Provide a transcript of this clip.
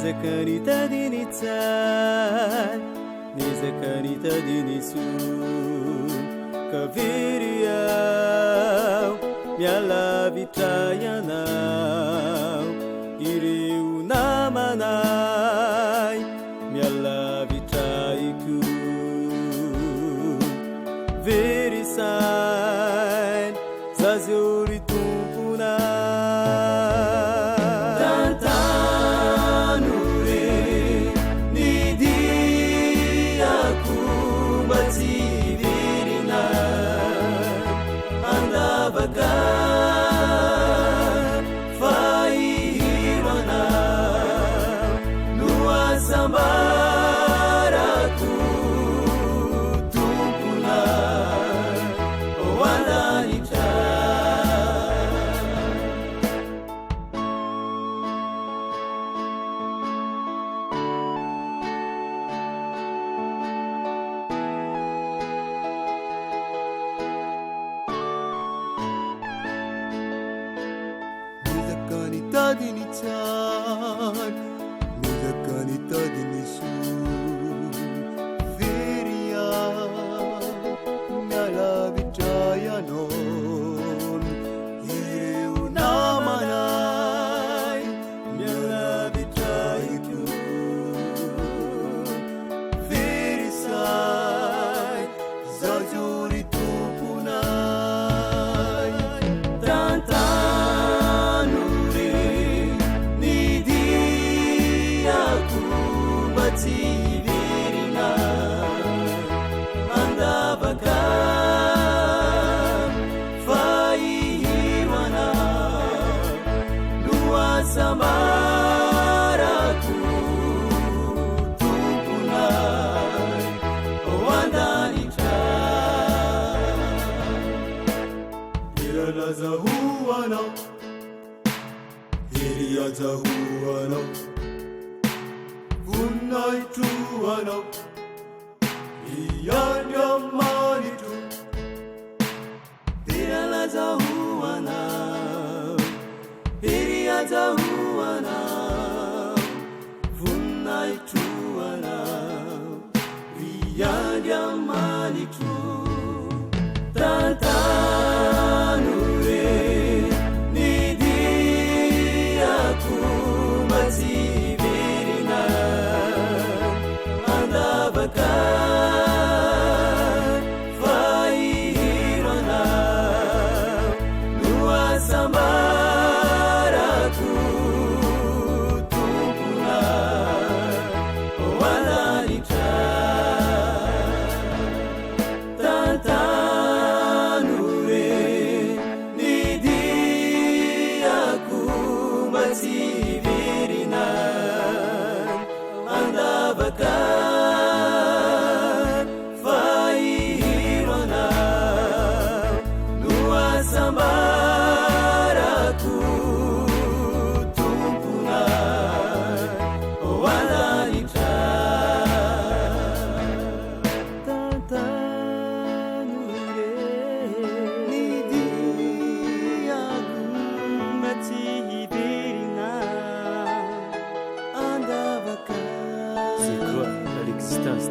Nezakani tadini tsar, nezakani tadini sun. Kaviriau, miala vitayanau, iriu namanai, miala vitaiku. Verisain, zaziori tumpunai. Tadini tsar, nezakani tadini sun. Viria, miala vitayanon, iriu namanai, miala vitaiku. Virisai, zaziori tumpunai. Tivirina andavaka faiwana lua samaraku tupunai oandanita iralazahuana iriazahuana Unaituano Iyanya manitu Iralaza huana, iriaza huana, vunaituana, viyanya manitu. Tantanure nidia kumati. Fairana Lua Samaraku Tumpuna Oananita Tantanure Nidiaku Mativirina Andavaka Samaraku tumpuna oananita tantanure nidiaku matihibirina andavaka. C'est toi à l'existence.